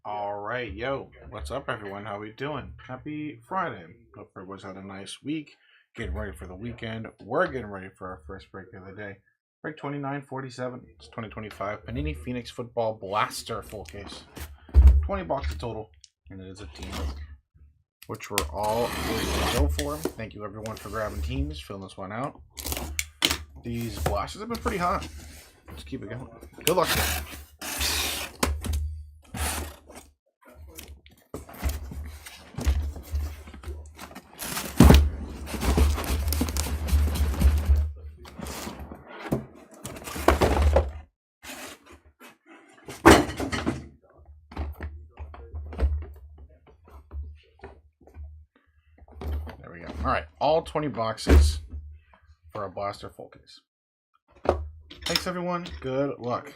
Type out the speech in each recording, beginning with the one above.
All right, yo, what's up, everyone? How we doing? Happy Friday. Hope everyone's had a nice week. Getting ready for the weekend. We're getting ready for our first break of the day. Break 2947. It's 2025 Panini Phoenix Football Blaster full case. 20 boxes total, and it is a team break, which we're all ready to go for. Thank you, everyone, for grabbing teams, filling this one out. These blasters have been pretty hot. Let's keep it going. Good luck, guys. There we go. All right, all 20 boxes for a blaster full case. Thanks, everyone. Good luck.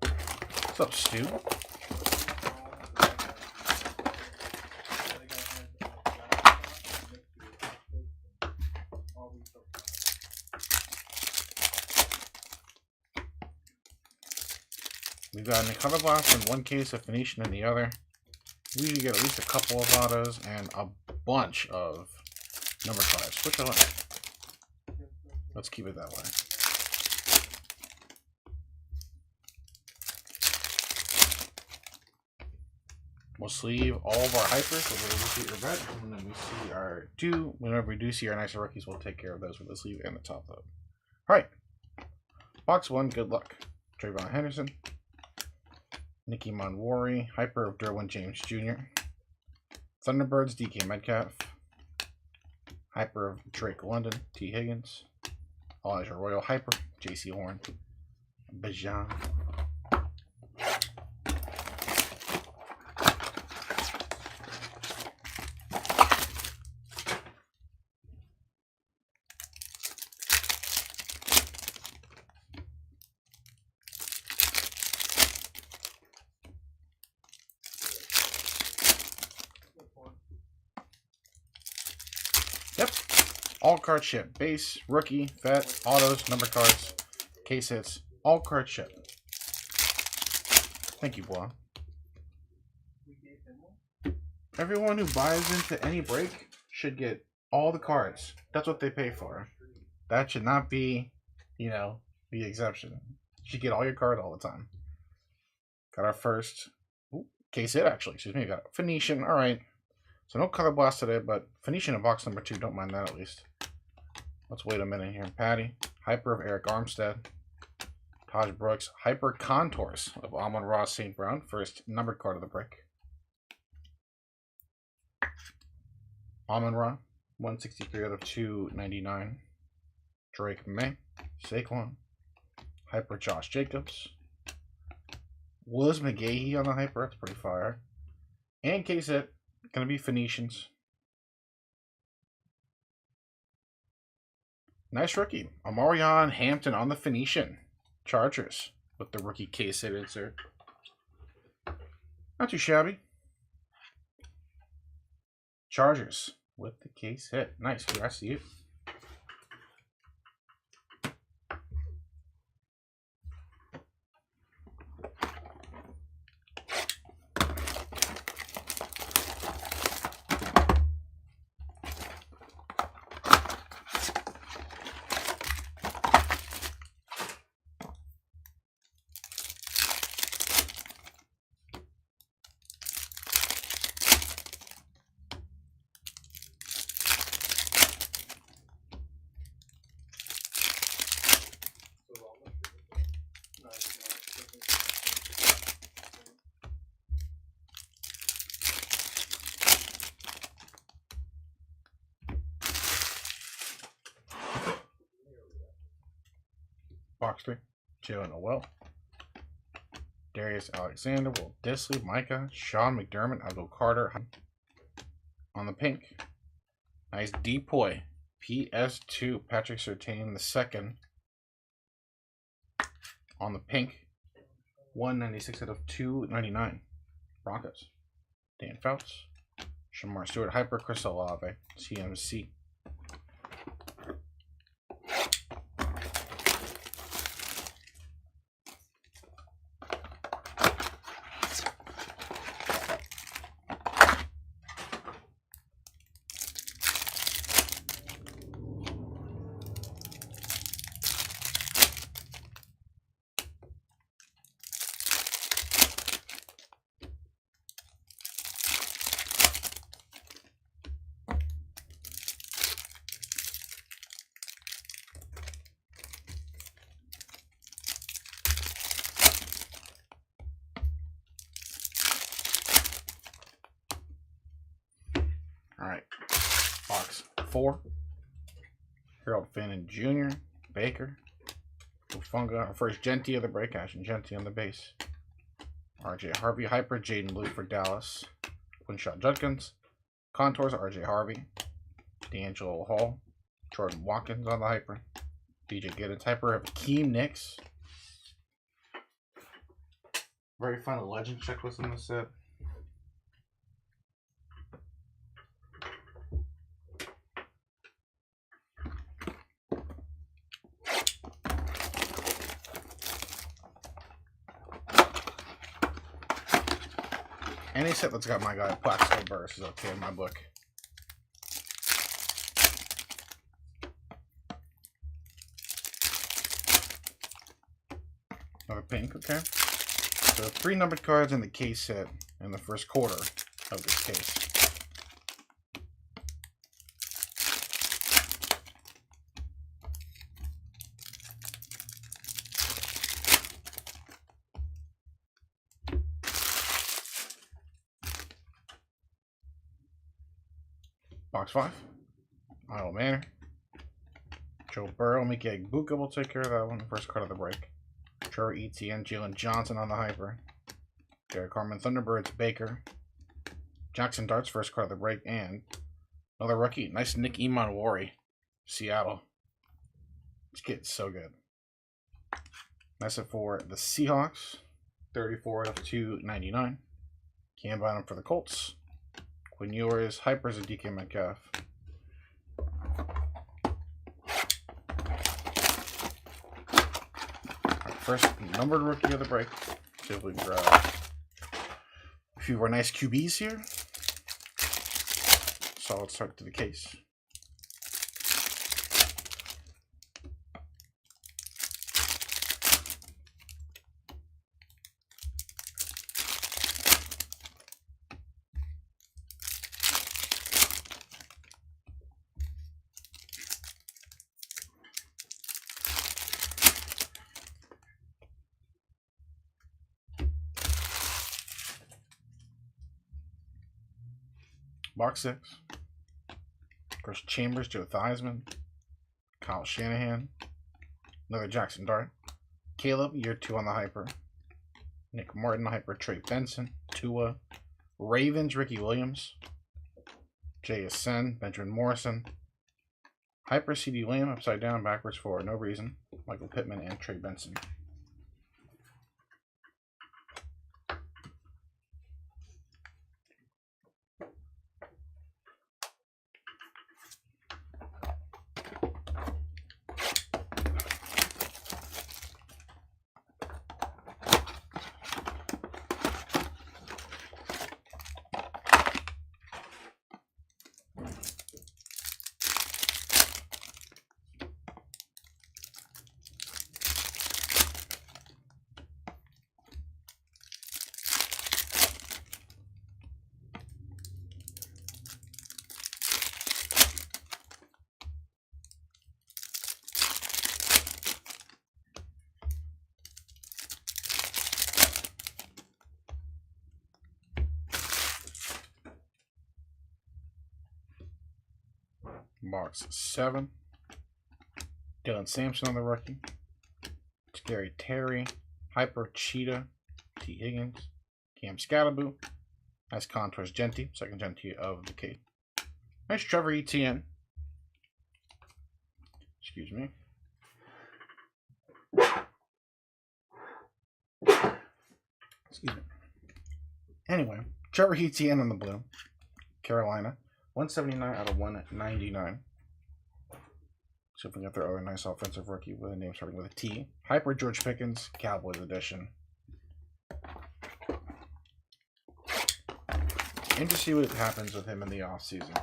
What's up, Stu? We've got a color blast in one case, a Phoenician in the other. We usually get at least a couple of autos and a bunch of number cards, which I like. Let's keep it that way. We'll sleeve all of our hypers, so we'll look at your bet, and then we see our whenever we do see our nicer rookies, we'll take care of those with the sleeve and the top load. Alright. Box 1, good luck. Trayvon Henderson. Nicky Monwari, Hyper of Derwin James Jr. Thunderbirds, DK Metcalf. Hyper of Drake London, T. Higgins. Elijah Royal Hyper, JC Horn. Bajan. Yep. All card ship. Base, rookie, vet, autos, number cards, case hits, all card ship. Thank you, Bois. Everyone who buys into any break should get all the cards. That's what they pay for. That should not be, the exception. You should get all your cards all the time. Got our first case hit, actually. Excuse me. We got Phoenician. All right. So no color blast today, but Phoenician in box number 2. Don't mind that at least. Let's wait a minute here. Patty. Hyper of Eric Armstead. Taj Brooks. Hyper Contours of Amon-Ra St. Brown. First numbered card of the break. Amon-Ra. 163 out of 299. Drake May. Saquon. Hyper Josh Jacobs. Willis McGahee on the Hyper. That's pretty fire. And case hit. Going to be Phoenicians. Nice rookie. Amarion Hampton on the Phoenician. Chargers with the rookie case hit insert. Not too shabby. Chargers with the case hit. Nice. Congrats to you. Box 3. Joe Noel. Darius Alexander, Will Disley, Micah, Sean McDermott, I'll go Carter. On the pink. Nice Depoy. PS2, Patrick Surtain II. On the pink. 196 out of 299. Broncos. Dan Fouts. Shamar Stewart, Hyper, Chris Olave, CMC. Box 4. Harold Finn Jr., Baker, Ufunga, our first Genty of the break, Ashton Genty on the base. RJ Harvey, Hyper, Jaden Blue for Dallas. Quinshot Judkins. Contours, RJ Harvey. D'Angelo Hall. Jordan Watkins on the Hyper. DJ Giddens, Hyper of Keem Nicks. Very fun legend checklist in this set. Any set that's got my guy Plaxico Burress is okay in my book. Another pink, okay. So 3 numbered cards in the case set in the first quarter of this case. Box 5. Idle Manor. Joe Burrow, Mickey Egbuka will take care of that one. First card of the break. Trevor Etienne, Jalen Johnson on the Hyper. Derek Harmon, Thunderbirds, Baker. Jackson Darts, first card of the break. And another rookie. Nice Nick Imanwari, Seattle. This kid's so good. Nice it for the Seahawks. 34 of 299. Cam Bynum for the Colts. Quinn Ewers, Hypers of DK Metcalf. First numbered rookie of the break. See if we can grab a few more nice QBs here. Solid start to the case. Box 6. Chris Chambers, Joe Theismann, Kyle Shanahan, another Jackson Dart, Caleb, year 2 on the Hyper, Nick Martin, Hyper, Trey Benson, Tua, Ravens, Ricky Williams, Jay Asen, Benjamin Morrison, Hyper, CD Lamb, upside down, backwards for no reason, Michael Pittman, and Trey Benson. Box 7. Dylan Sampson on the rookie. Scary Terry. Hyper Cheetah. T. Higgins. Cam Scatterboo. Nice Contours Genty. Second Genty of the case. Nice Trevor Etienne. Excuse me. Excuse me. Anyway, Trevor Etienne on the blue. Carolina. 179 out of 199. See if we can get their other nice offensive rookie with a name starting with a T. Hyper George Pickens, Cowboys edition. And to see what happens with him in the offseason.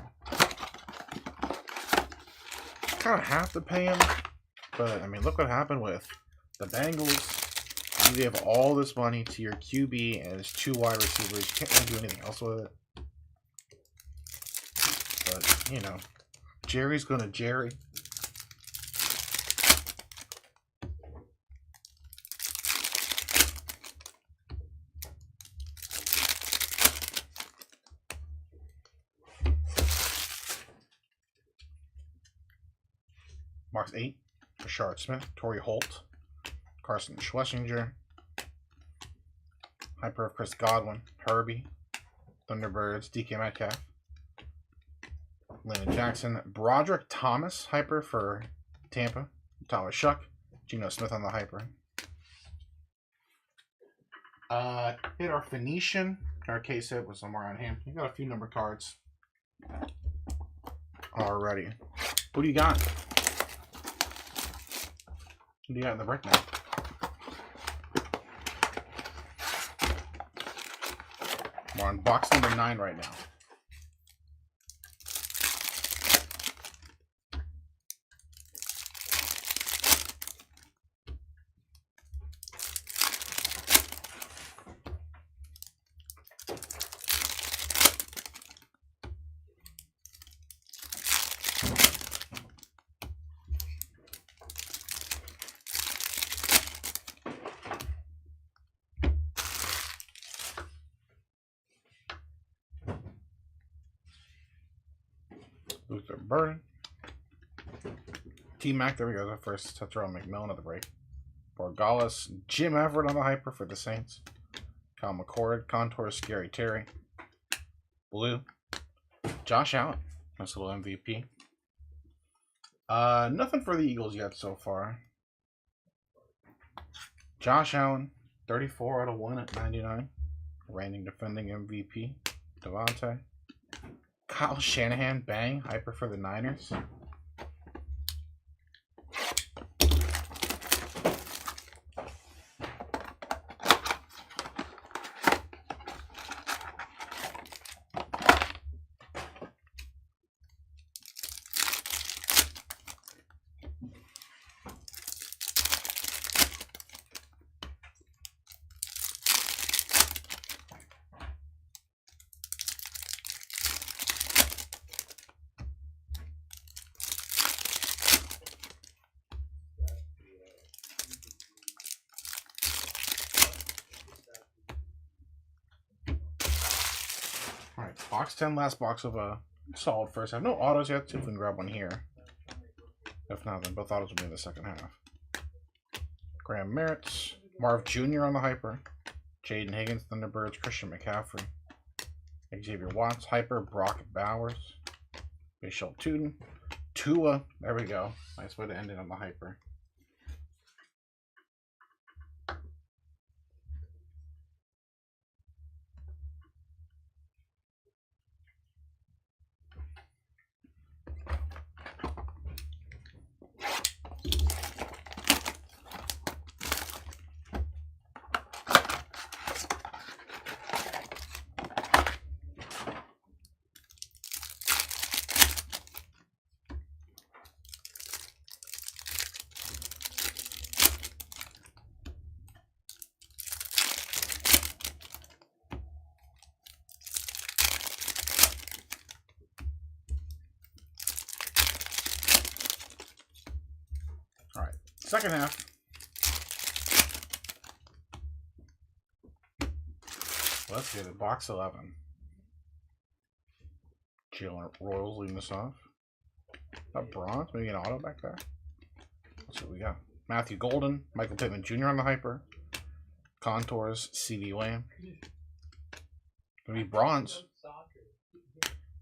Kind of have to pay him, but I mean, look what happened with the Bengals. You give all this money to your QB and his 2 wide receivers. You can't really do anything else with it. But, you know, Jerry's going to Jerry. Marks 8, Rashard Smith, Torrey Holt, Carson Schlesinger, Hyper of Chris Godwin, Herbie, Thunderbirds, DK Metcalf, Landon Jackson, Broderick Thomas, Hyper for Tampa, Tyler Shuck, Geno Smith on the Hyper. Hit our Phoenician. Our case hit was somewhere on hand. We got a few number cards already. What do you got? What do you got in the break now? We're on box number 9 right now. Luther Burden. T-Mac, there we go. The first Tetrell McMillan of the break. Borgalis, Jim Everett on the Hyper for the Saints. Kyle McCord, Contour, Scary Terry. Blue. Josh Allen. Nice little MVP. Nothing for the Eagles yet so far. Josh Allen, 34 out of 1 at 99. Reigning defending MVP. Devontae. Kyle Shanahan, bang, Hyper for the Niners. Alright, box 10, last box of a solid first half. No autos yet, see if we can grab one here. If not, then both autos will be in the second half. Graham Merritt, Marv Jr. on the Hyper, Jaden Higgins, Thunderbirds, Christian McCaffrey, Xavier Watts, Hyper, Brock Bowers, Bishop Tootin, Tua, there we go. Nice way to end it on the Hyper. Second half. Let's get it. Box 11. Jalen Royals leading this off. That bronze. Maybe an auto back there. Let's see what we got. Matthew Golden. Michael Pittman Jr. on the Hyper. Contours. CD Lamb. Gonna be bronze.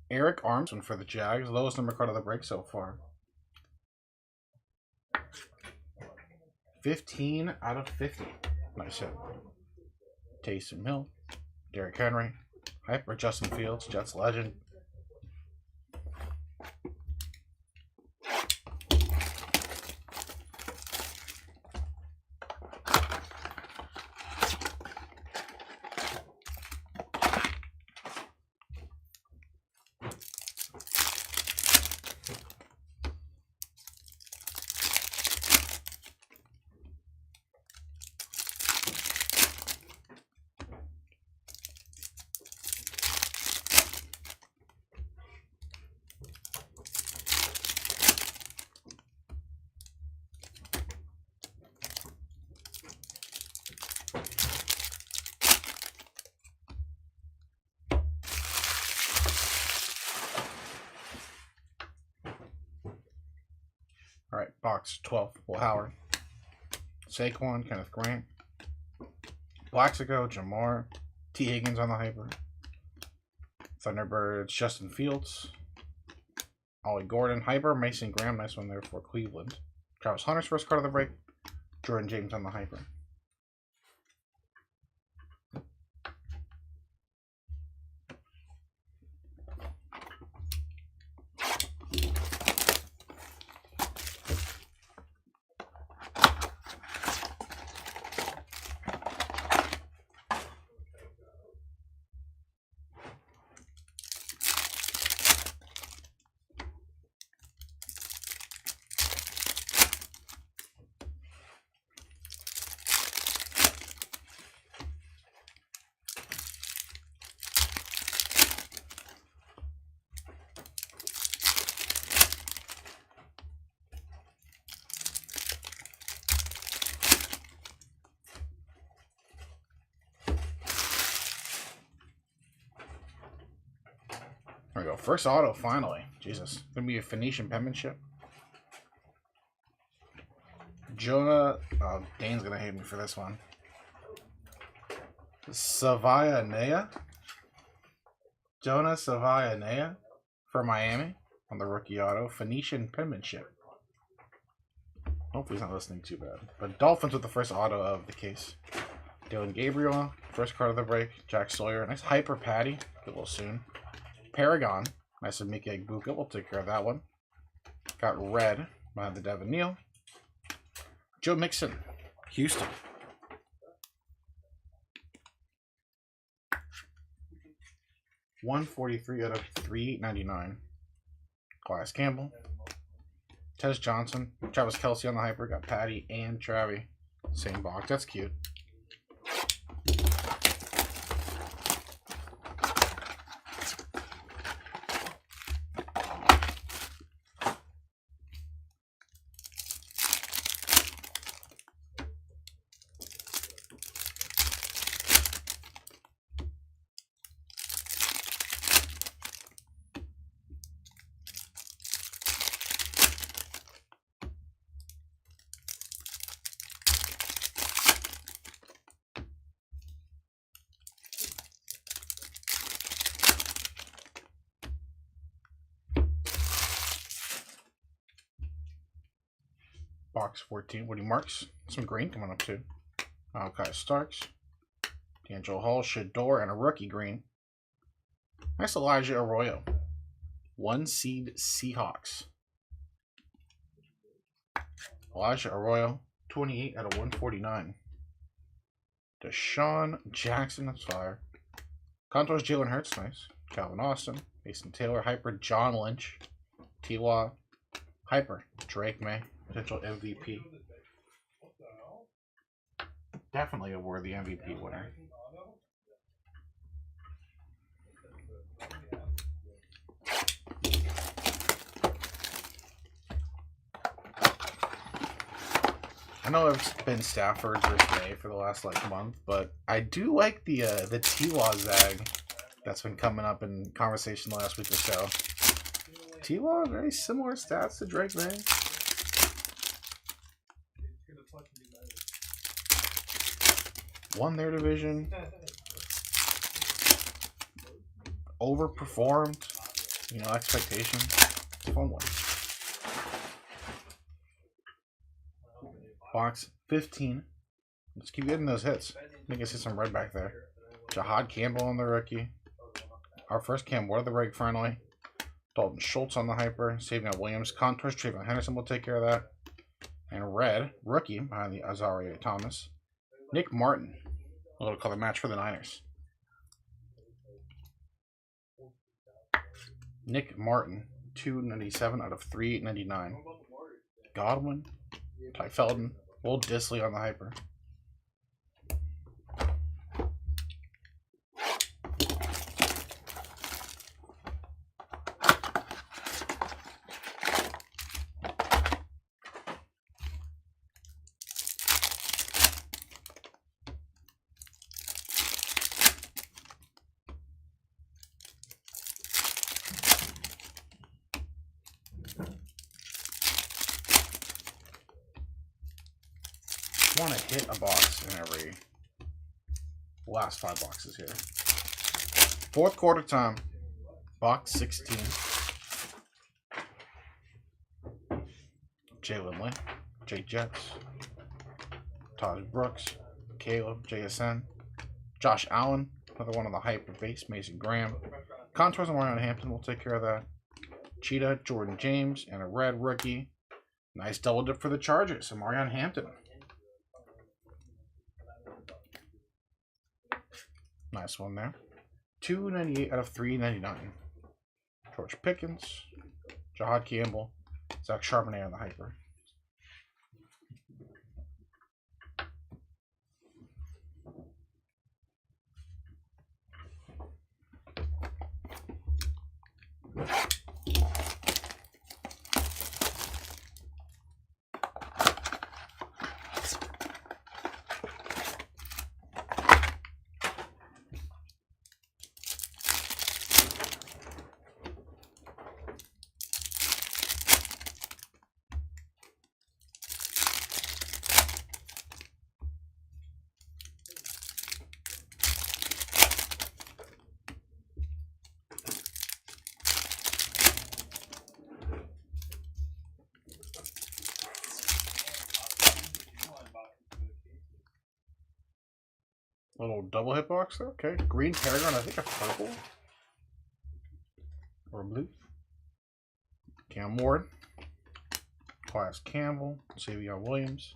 Eric Armstrong for the Jags. Lowest number card of the break so far. 15 out of 50. Nice hit. Taysom Hill. Derrick Henry. Hyper Justin Fields. Jets legend. Alright, box 12. Will Howard. Saquon, Kenneth Grant. Plaxico, Jamar. T. Higgins on the hyper. Thunderbirds, Justin Fields. Ollie Gordon, hyper. Mason Graham, nice one there for Cleveland. Travis Hunter's first card of the break. Jordan James on the hyper. There we go. First auto, finally. Jesus. Gonna be a Phoenician penmanship. Jonah. Oh, Dane's gonna hate me for this one. Savia Nea. Jonah Savia Nea for Miami on the rookie auto. Phoenician penmanship. Hopefully he's not listening too bad. But Dolphins with the first auto of the case. Dylan Gabriel, first card of the break. Jack Sawyer. Nice hyper patty. Get a little soon. Paragon. Nice of Mickey Egbuka. We'll take care of that one. Got red behind the Devin Neal. Joe Mixon. Houston. $143 out of $399. Class Campbell. Tez Johnson. Travis Kelce on the hyper. Got Patty and Travi. Same box. That's cute. Box 14, Woody Marks. Some green coming up too. Kyle Starks. D'Angelo Hall, Shador, and a rookie green. Nice Elijah Arroyo. 1 seed Seahawks. Elijah Arroyo, 28 out of 149. Deshaun Jackson, that's fire. Contours Jalen Hurts, nice. Calvin Austin. Mason Taylor, hyper. John Lynch. T.Y. Hyper. Drake May. Potential MVP. Definitely a worthy MVP winner. I know it's been Stafford versus May for the last month, but I do like the T.Y. Zag that's been coming up in conversation the last week or so. T.Y. very similar stats to Drake May. Won their division. Overperformed. Expectations. It's a fun one. Box 15. Let's keep getting those hits. I think I see some red back there. Jahad Campbell on the rookie. Our first Cam Ward of the break finally. Dalton Schultz on the hyper. Savion Williams. Contours. Trayvon Henderson will take care of that. And red. Rookie behind the Azaria Thomas. Nick Martin. A little color match for the Niners. Nick Martin. 297 out of 399. Godwin. Ty Felton. Will Disley on the hyper. want to hit a box in every last 5 boxes here. Fourth quarter time. Box 16. Jalen Lynn, Jay Jets, Taj Brooks, Caleb, JSN, Josh Allen, another one on the hyper base, Mason Graham. Contours and Marion Hampton will take care of that. Cheetah, Jordan James, and a red rookie. Nice double dip for the Chargers, and Marion Hampton. Nice one there. 298 out of 399. George Pickens, Jahad Campbell, Zach Charbonnet on the hyper. Little double hit box there. Okay. Green Paragon, I think a purple. Or blue. Cam Ward. Class Campbell. Savion Williams.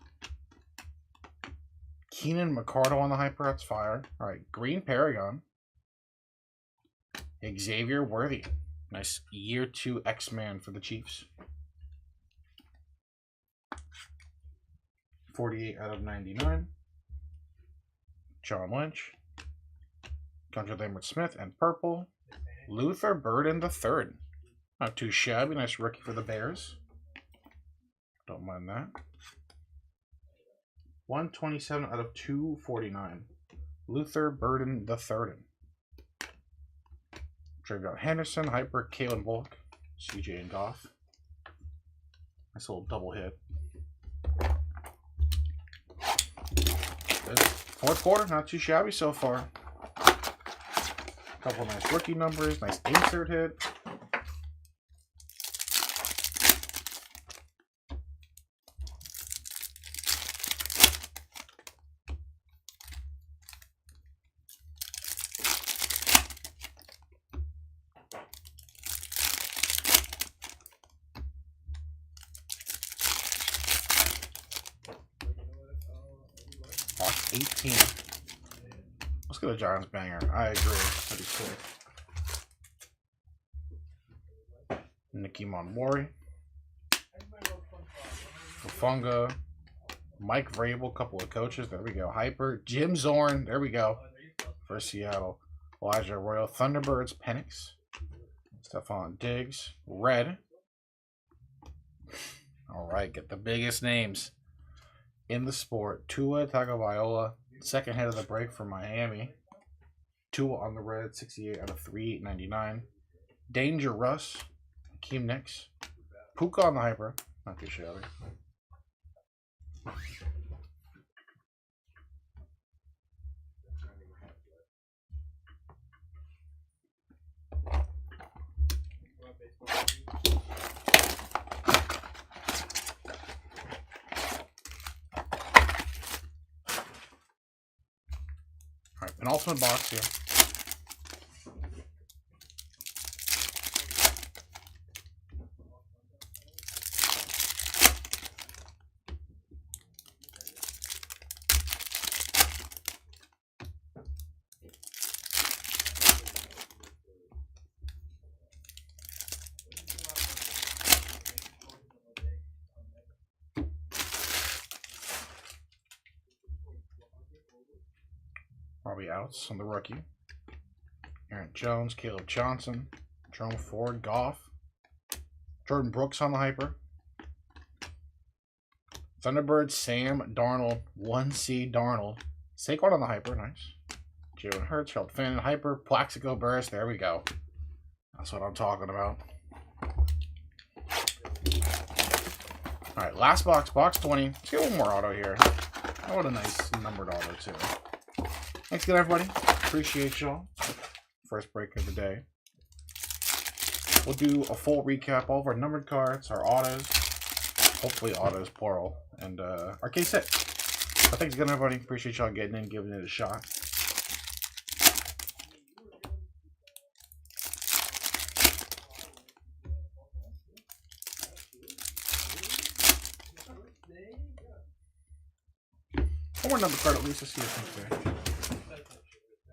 Keenan McCardle on the hyper. That's fire. Alright. Green Paragon. Xavier Worthy. Nice year 2 X-Man for the Chiefs. 48 out of 99. John Lynch, Kendra Lambert Smith, and purple, Luther Burden III. Not too shabby. Nice rookie for the Bears. Don't mind that. 127 out of 249. Luther Burden III. Travion Henderson, hyper, Kalen Bullock, CJ and Goff. Nice little double hit. Good. Fourth quarter, not too shabby so far. Couple nice rookie numbers, nice insert hit. Box 18. Let's get a Giants banger. I agree. That'd be sick. Nicky Monmori. Funga. Mike Vrabel, couple of coaches. There we go. Hyper. Jim Zorn. There we go. For Seattle. Elijah Royal. Thunderbirds. Penix. Stephon Diggs. Red. All right. Get the biggest names in the sport. Tua Tagovailoa. Second head of the break for Miami. Tua on the red. 68 out of 399. Danger Russ. Hakeem Nicks. Puka on the hyper. Not too shabby. Alright, penultimate box here. Robbie outs on the rookie. Aaron Jones, Caleb Johnson, Jerome Ford, Goff, Jordan Brooks on the hyper. Thunderbird, Sam Darnold, 1C Darnold. Saquon on the hyper, nice. Jalen Hurts, Harold Fannin, hyper, Plaxico Burris, there we go. That's what I'm talking about. Alright, last box, box 20. Let's get one more auto here. Oh, what a nice numbered auto, too. Thanks again, everybody. Appreciate y'all. First break of the day. We'll do a full recap, all of our numbered cards, our autos, hopefully autos, plural, and our case hit. So thanks again, everybody. Appreciate y'all getting in, giving it a shot. One more number card at least to see if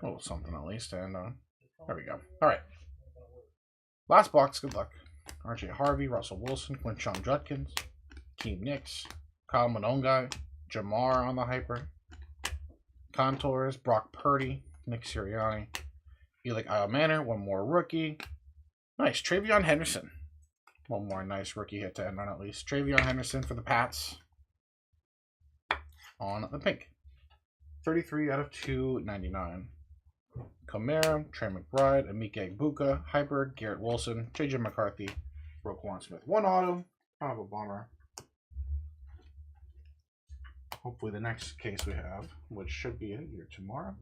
a little something at least, and there we go. All right. Last box, good luck. RJ Harvey, Russell Wilson, Quinshon Judkins, Keem Nicks, Kyle Monongai, Jamar on the hyper, Contours, Brock Purdy, Nick Sirianni, Eli Manor, one more rookie. Nice, Travion Henderson. One more nice rookie hit to end on at least. Travion Henderson for the Pats on the pink. 33 out of 299. Kamara, Trey McBride, Amike Egbuka, Hyper, Garrett Wilson, JJ McCarthy, Roquan Smith. One auto. Kind of a bummer. Hopefully the next case we have, which should be here tomorrow.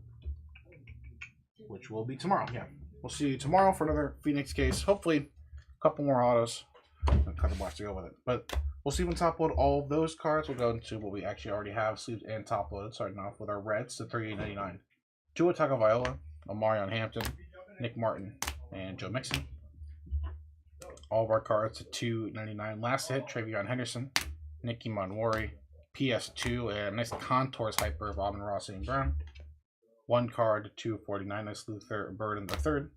Which will be tomorrow, yeah. We'll see you tomorrow for another Phoenix case. Hopefully a couple more autos. And cut the box to go with it. But we'll see when top load all of those cards. We'll go into what we actually already have, sleeves and top loaded, starting off with our reds to 38.99. Tua Tagovailoa, Omarion Hampton, Nick Martin, and Joe Mixon. All of our cards to $2.99. Last hit, Travion Henderson, Nicky Monwari, PS2, and nice Contours hyper of Amon Ross and Brown. One card to $2.49. Nice Luther Burden the third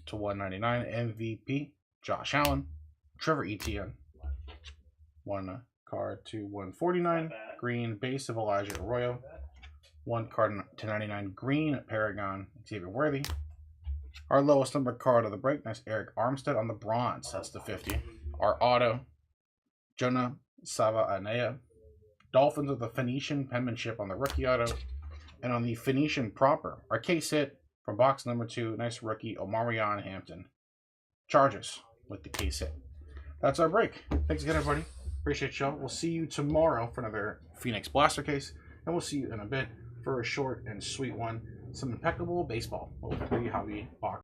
to $1.99. MVP, Josh Allen, Trevor Etienne. One card to $1.49. Green base of Elijah Arroyo. One card to $99. Green Paragon, Xavier Worthy. Our lowest number card of the break, nice Eric Armstead on the bronze. That's the 50. Our auto, Jonah Sava-Anea. Dolphins with the Phoenician penmanship on the rookie auto. And on the Phoenician proper, our case hit from box number 2, nice rookie Omarion Hampton. Chargers with the case hit. That's our break. Thanks again, everybody. Appreciate y'all. We'll see you tomorrow for another Phoenix Blaster case. And we'll see you in a bit for a short and sweet one. Some impeccable baseball. Hobby box.